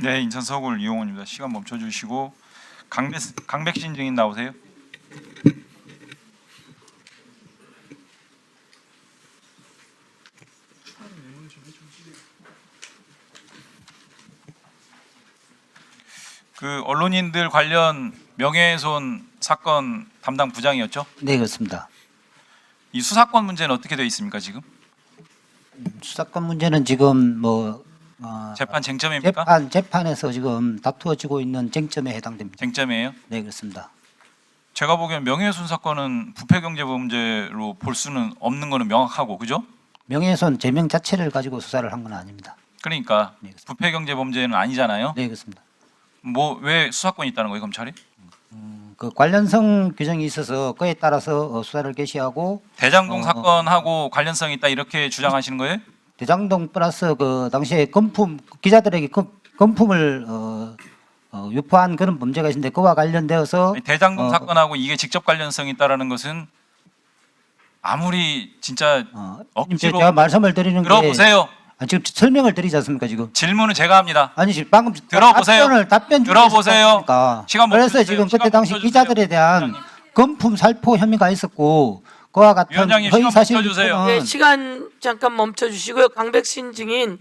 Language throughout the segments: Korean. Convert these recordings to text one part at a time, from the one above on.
네, 인천 서울 이용호입니다. 시간 멈춰주시고 강백신 증인 나오세요. 그 언론인들 관련 명예훼손 사건 담당 부장이었죠? 네, 그렇습니다. 이 수사권 문제는 어떻게 되어 있습니까 지금? 수사권 문제는 지금 재판 쟁점입니까? 재판에서 지금 다투어지고 있는 쟁점에 해당됩니다. 쟁점이에요? 네, 그렇습니다. 제가 보기엔 명예훼손 사건은 부패경제범죄로 볼 수는 없는 거는 명확하고, 그죠? 명예훼손 제명 자체를 가지고 수사를 한 건 아닙니다. 그러니까 네, 그렇습니다. 부패경제범죄는 아니잖아요. 네, 그렇습니다. 뭐 왜 수사권이 있다는 거예요, 검찰이? 그 관련성 규정이 있어서 그에 따라서 수사를 개시하고 대장동 사건하고 관련성이 있다 이렇게 주장하시는 거예요? 대장동 플러스 그 당시에 기자들에게 금품을 유포한 그런 범죄가 있는데 그와 관련되어서 대장동 사건하고 이게 직접 관련성이 있다라는 것은 아무리 진짜 억지로 제가 말씀을 드리는 게 들어보세요. 지금 설명을 드리지 않습니까 지금? 질문은 제가 합니다. 아니 지금 방금 들어보세요. 답변 들어보세요. 시간 그래서 멈춰주세요. 지금 시간 그때 당시 멈춰주세요. 기자들에 대한 위원장님. 금품 살포 혐의가 있었고 그와 같은 위원장님, 허위 시간 사실 멈춰주세요. 네, 시간 잠깐 멈춰 주시고요. 강백신 증인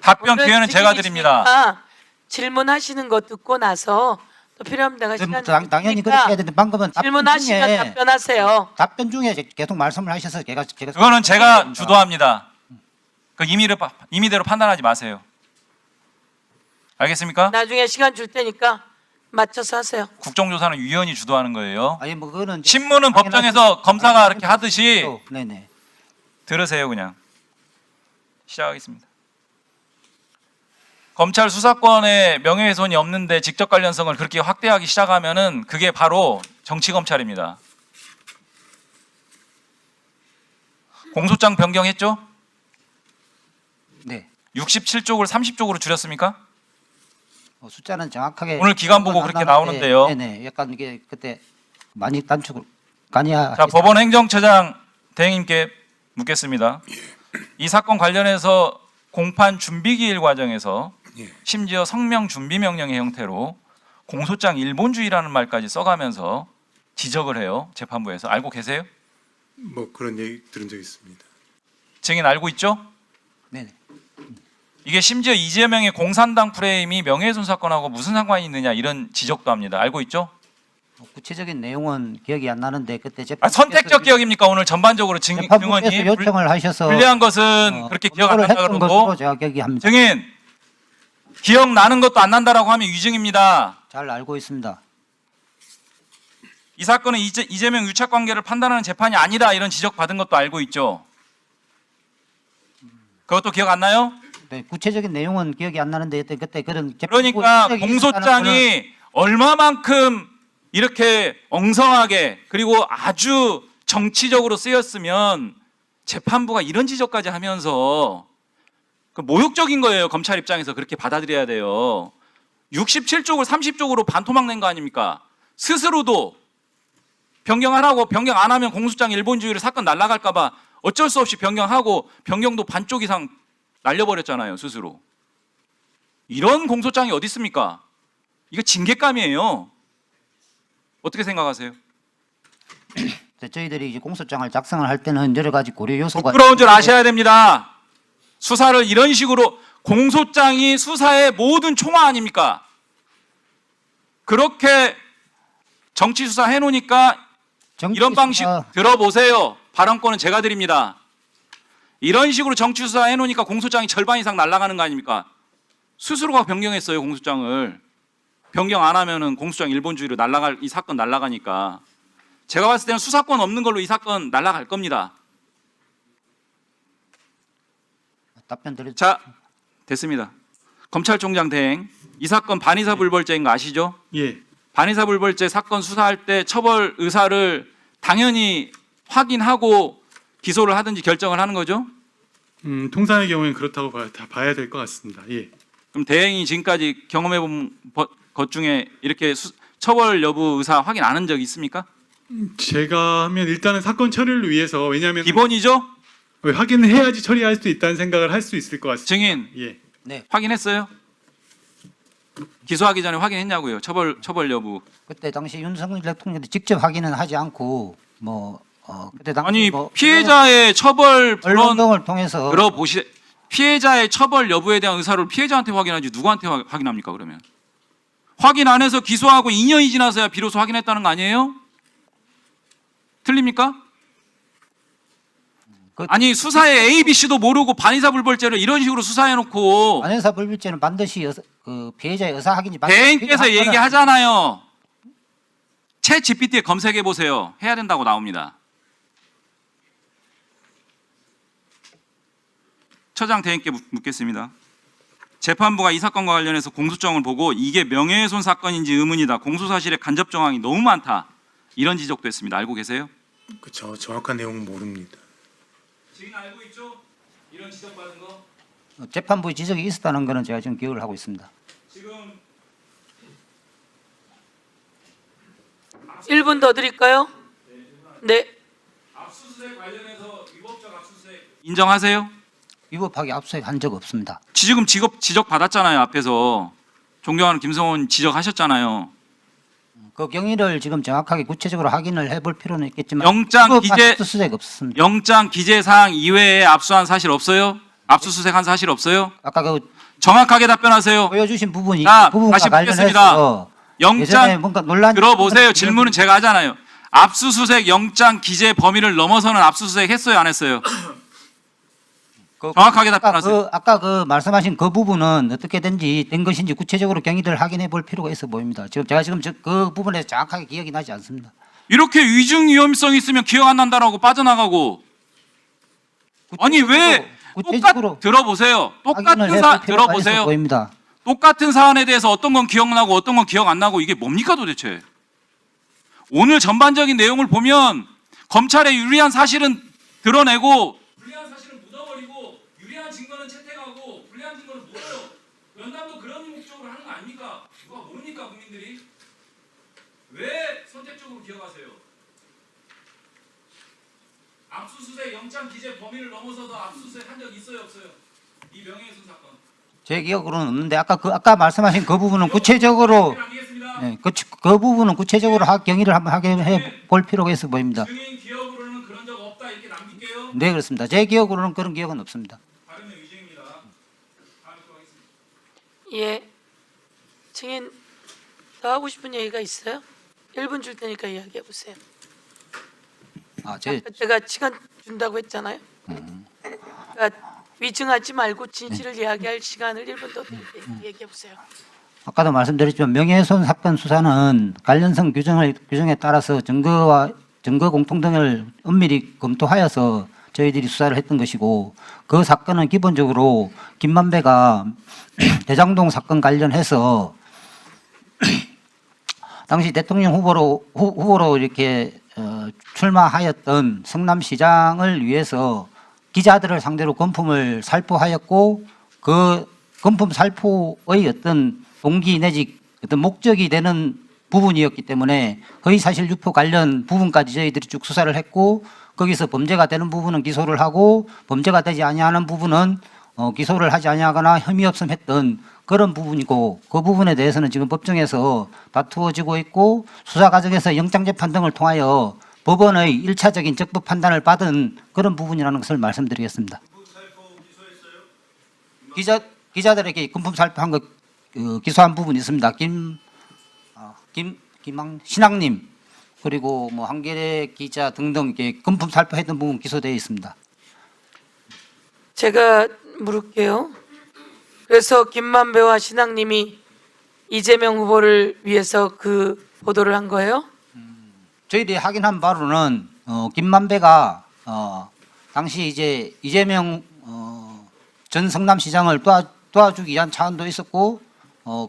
답변 오늘 기회는 제가 증인이시니까 드립니다. 질문하시는 거 듣고 나서 또 필요하면 내가 시간 당연히 그렇게 해야 되는데 방금은 질문하시면 답변하세요. 답변 중에 계속 말씀을 하셔서 제가 그거는 제가 주도합니다. 그 임의대로 판단하지 마세요. 알겠습니까? 나중에 시간 줄 테니까 맞춰서 하세요. 국정조사는 위원이 주도하는 거예요. 아니 뭐 그거는 신문은 법정에서 검사가 이렇게 하듯이 네네. 들으세요. 그냥 시작하겠습니다. 검찰 수사권에 명예훼손이 없는데 직접 관련성을 그렇게 확대하기 시작하면은 그게 바로 정치 검찰입니다. 공소장 변경했죠? 네. 67쪽을 30쪽으로 줄였습니까? 숫자는 정확하게 오늘 기간 보고 그렇게 나오는데요. 네네. 약간 이게 그때 많이 단축을 간이야. 자, 법원 행정처장 대행님께 묻겠습니다. 이 사건 관련해서 공판 준비기일 과정에서 심지어 성명 준비 명령의 형태로 공소장 일본주의라는 말까지 써가면서 지적을 해요. 재판부에서. 알고 계세요? 뭐 그런 얘기 들은 적 있습니다. 증인 알고 있죠? 네네. 이게 심지어 이재명의 공산당 프레임이 명예훼손 사건하고 무슨 상관이 있느냐 이런 지적도 합니다. 알고 있죠? 구체적인 내용은 기억이 안 나는데 그때 재판 선택적 기억입니까? 오늘 전반적으로 증언이 재판부에서 요청을 하셔서 불리한 것은 그렇게 기억 안 보고를 난다 했던 그러고 것으로 제가 기억이 합니다. 증인 기억나는 것도 안 난다라고 하면 위증입니다. 잘 알고 있습니다. 이 사건은 이재명 유착 관계를 판단하는 재판이 아니다 이런 지적 받은 것도 알고 있죠. 그것도 기억 안 나요? 네, 구체적인 내용은 기억이 안 나는데 그때 그런 그러니까 공소장이 얼마만큼 이렇게 엉성하게 그리고 아주 정치적으로 쓰였으면 재판부가 이런 지적까지 하면서 그 모욕적인 거예요. 검찰 입장에서 그렇게 받아들여야 돼요. 67쪽을 30쪽으로 반토막 낸 거 아닙니까? 스스로도 변경하라고 변경 안 하면 공소장 일본주의로 사건 날아갈까 봐 어쩔 수 없이 변경하고 변경도 반쪽 이상 날려버렸잖아요. 스스로. 이런 공소장이 어디 있습니까? 이거 징계감이에요. 어떻게 생각하세요? 저희들이 이제 공소장을 작성을 할 때는 여러 가지 고려 요소가 부끄러운 줄 아셔야 됩니다. 수사를 이런 식으로 공소장이 수사의 모든 총화 아닙니까? 그렇게 정치 수사 해놓으니까 이런 방식 들어보세요. 발언권은 제가 드립니다. 이런 식으로 정치 수사 해놓으니까 공소장이 절반 이상 날아가는 거 아닙니까? 스스로가 변경했어요. 공소장을. 변경 안 하면은 공소장 일본주의로 날아갈 이 사건 날아가니까. 제가 봤을 때는 수사권 없는 걸로 이 사건 날아갈 겁니다. 답변 드릴. 자, 됐습니다. 검찰총장 대행, 이 사건 반의사 불벌죄인 거 아시죠? 예, 반의사 불벌죄 사건 수사할 때 처벌 의사를 당연히 확인하고 기소를 하든지 결정을 하는 거죠? 통상의 경우에는 그렇다고 봐야 될 것 같습니다. 예. 그럼 대행이 지금까지 경험해 본 것 중에 이렇게 처벌 여부 의사 확인 안 한 적 있습니까? 제가 하면 일단은 사건 처리를 위해서 왜냐하면 기본이죠? 확인을 해야지 처리할 수 있다는 생각을 할 수 있을 것 같습니다. 증인 예. 네. 확인했어요? 기소하기 전에 확인했냐고요. 처벌 여부. 그때 당시 윤석열 대통령도 직접 확인은 하지 않고 그때 당시 아니 뭐 피해자의 처벌 언론 불원 등을 통해서 피해자의 처벌 여부에 대한 의사를 피해자한테 확인하지 누구한테 확인합니까 그러면? 확인 안 해서 기소하고 2년이 지나서야 비로소 확인했다는 거 아니에요? 틀립니까? 아니 수사에 A, B, C도 모르고 반의사불벌죄를 이런 식으로 수사해놓고 안행사 불bil죄는 반드시 그 피해자의 의사 확인이 대행께서 필요한 거는 얘기하잖아요. 챗 GPT에 검색해 보세요. 해야 된다고 나옵니다. 처장 대행께 묻겠습니다. 재판부가 이 사건과 관련해서 공소장을 보고 이게 명예훼손 사건인지 의문이다. 공소사실에 간접 정황이 너무 많다. 이런 지적도 했습니다. 알고 계세요? 그쵸, 정확한 내용은 모릅니다. 지금 알고 있죠? 이런 지적받은 거? 재판부의 지적이 있었다는 것은 제가 지금 기억을 하고 있습니다. 지금 1분 더 드릴까요? 네. 압수수색 관련해서 위법적 압수수색 인정하세요? 위법하게 압수한 적 없습니다. 지금 지적 받았잖아요. 앞에서 존경하는 김성원 지적하셨잖아요. 그 경위를 지금 정확하게 구체적으로 확인을 해볼 필요는 있겠지만 영장 위법 기재 압수수색 없습니다. 영장 기재 사항 이외에 압수한 사실 없어요? 압수수색한 사실 없어요? 아까 그 정확하게 답변하세요. 보여주신 부분이 자, 부분과 다시 묻겠습니다. 관련해서 예전에 영장 뭔가 논란 들어보세요. 질문은 제가 하잖아요. 압수수색 영장 기재 범위를 넘어서는 압수수색 했어요, 안 했어요? 정확하게 답변하세요. 아까 그 말씀하신 그 부분은 어떻게든지 된 것인지 구체적으로 경위를 확인해 볼 필요가 있어 보입니다. 제가 지금 그 부분에 정확하게 기억이 나지 않습니다. 이렇게 위증 위험성 있으면 기억 안 난다라고 빠져나가고 아니 왜 구체적으로 들어보세요. 확인을 똑같은 해볼 필요가 있어 들어보세요. 보입니다. 똑같은 사안에 대해서 어떤 건 기억나고 어떤 건 기억 안 나고 이게 뭡니까 도대체? 오늘 전반적인 내용을 보면 검찰의 유리한 사실은 드러내고 불리한 사실은 묻어버리고 유리한 증거는 채택하고 불리한 증거는 묻어요. 연단도 그런 목적으로 하는 거 아닙니까? 누가 모릅니까 국민들이? 왜 선택적으로 기억하세요? 압수수색 영장 기재 범위를 넘어서도 압수수색 한 적 있어요 없어요? 이 명예훼손 사건. 제 기억으로는 없는데 아까 말씀하신 그 부분은 구체적으로 그 부분은 구체적으로 경위를 한번 확인해 볼 필요가 있어 보입니다. 증인 기억으로는 그런 적 없다 이렇게 남길게요. 네 그렇습니다. 제 기억으로는 그런 기억은 없습니다. 발음의 위증입니다. 다음 또 하겠습니다. 예. 증인 더 하고 싶은 얘기가 있어요? 1분 줄 테니까 이야기해 보세요. 제가 시간 준다고 했잖아요. 그러니까 위증하지 말고 진실을 이야기할 시간을 1분 더 얘기해 보세요. 아까도 말씀드렸지만 명예훼손 사건 수사는 관련성 규정에 따라서 증거 공통 등을 엄밀히 검토하여서 저희들이 수사를 했던 것이고 그 사건은 기본적으로 김만배가 대장동 사건 관련해서 당시 대통령 후보로 이렇게 출마하였던 성남시장을 위해서 기자들을 상대로 건품을 살포하였고 그 건품 살포의 어떤 동기 내지 어떤 목적이 되는 부분이었기 때문에 허위사실 유포 관련 부분까지 저희들이 쭉 수사를 했고 거기서 범죄가 되는 부분은 기소를 하고 범죄가 되지 아니하는 부분은 기소를 하지 아니하거나 혐의 없음 했던 그런 부분이고 그 부분에 대해서는 지금 법정에서 다투어지고 있고 수사 과정에서 영장재판 등을 통하여 법원의 1차적인 적법 판단을 받은 그런 부분이라는 것을 말씀드리겠습니다. 기자들에게 금품 살포한 거 기소한 부분이 있습니다. 신학님 그리고 뭐 한겨레 기자 등등 금품 살포했던 부분 기소되어 있습니다. 제가 물을게요. 그래서 김만배와 신학님이 이재명 후보를 위해서 그 보도를 한 거예요? 저희들이 확인한 바로는 김만배가 당시 이제 이재명 전 성남시장을 도와주기 위한 차원도 있었고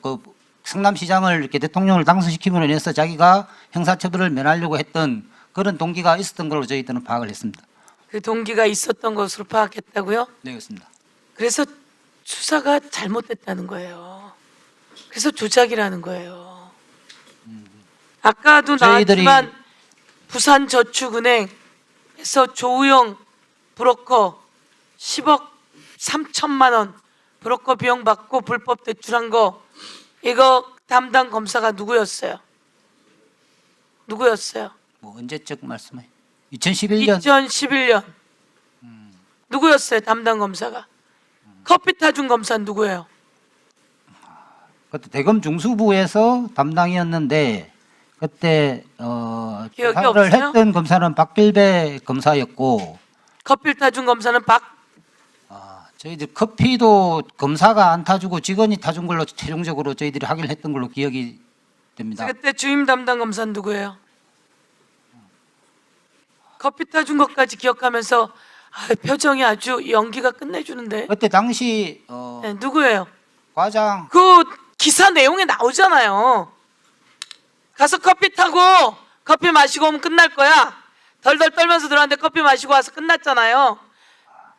그 성남시장을 이렇게 대통령을 당선시킴으로 인해서 자기가 형사처벌을 면하려고 했던 그런 동기가 있었던 걸로 저희들은 파악을 했습니다. 그 동기가 있었던 것으로 파악했다고요? 네, 그렇습니다. 그래서 수사가 잘못됐다는 거예요. 그래서 조작이라는 거예요. 아까도 나왔지만 부산저축은행에서 조우영 브로커 10억 3천만 원 브로커 비용 받고 불법 대출한 거 이거 담당 검사가 누구였어요? 누구였어요? 뭐 언제적 말씀해? 2011년 2011년. 누구였어요? 담당 검사가. 커피 타준 검사는 누구예요? 그때 대검 중수부에서 담당이었는데 그때 기억이 조사를 없어요? 했던 검사는 박길배 검사였고 커피 타준 검사는 저희들 커피도 검사가 안 타주고 직원이 타준 걸로 최종적으로 저희들이 확인을 했던 걸로 기억이 됩니다. 그때 주임 담당 검사는 누구예요? 커피 타준 것까지 기억하면서 표정이 아주 연기가 끝내주는데. 그때 당시 네, 누구예요? 과장 그 기사 내용에 나오잖아요. 가서 커피 타고 커피 마시고 오면 끝날 거야. 덜덜 떨면서 들어왔는데 커피 마시고 와서 끝났잖아요.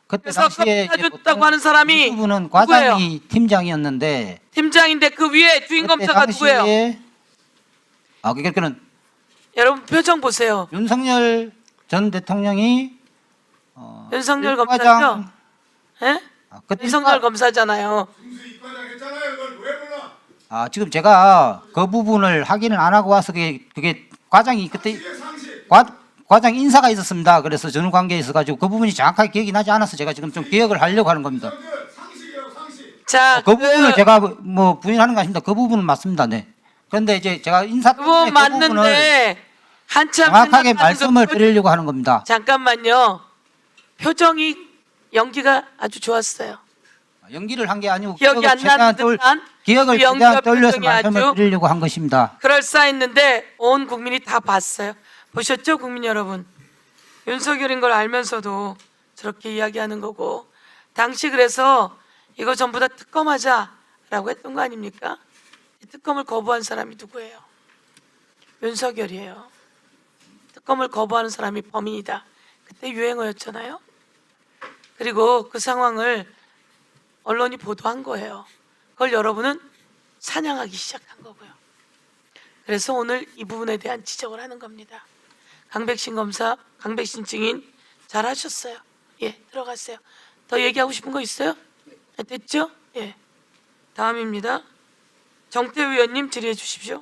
그때 그래서 당시에 커피 타줬다고 하는 사람이 분은 과장이 팀장이었는데 팀장인데 그 위에 주임 그때 검사가 누구예요? 당시에 그러니까는 여러분 표정 보세요. 윤석열 전 대통령이 윤석열 검사죠? 과장 예? 그때 윤석열 검사잖아요. 지금 제가 그 부분을 확인을 안 하고 와서 그게 과장이 그때 과장 인사가 있었습니다. 그래서 전후 관계에 있어가지고 그 부분이 정확하게 기억이 나지 않아서 제가 지금 좀 기억을 하려고 하는 겁니다. 자, 그 부분을 제가 뭐 부인하는 거 아닙니다. 그 부분은 맞습니다. 네. 그런데 이제 제가 인사 때문에 그건 그 부분을 맞는데 한참 정확하게 생각하면서 말씀을 드리려고 하는 겁니다. 잠깐만요. 표정이 연기가 아주 좋았어요. 연기를 한 게 아니고 기억이 안 나는 듯한 기억을 그 연기와 최대한 떠올려서 표정이 말씀을 아주 드리려고 한 것입니다. 그럴싸했는데 온 국민이 다 봤어요. 보셨죠, 국민 여러분? 윤석열인 걸 알면서도 저렇게 이야기하는 거고, 당시 그래서 이거 전부 다 특검하자라고 했던 거 아닙니까? 이 특검을 거부한 사람이 누구예요? 윤석열이에요. 특검을 거부하는 사람이 범인이다. 그때 유행어였잖아요. 그리고 그 상황을 언론이 보도한 거예요. 그걸 여러분은 사냥하기 시작한 거고요. 그래서 오늘 이 부분에 대한 지적을 하는 겁니다. 강백신 검사, 강백신 증인 잘하셨어요. 예, 들어가세요. 더 얘기하고 싶은 거 있어요? 됐죠? 예. 다음입니다. 정태우 의원님 질의해 주십시오.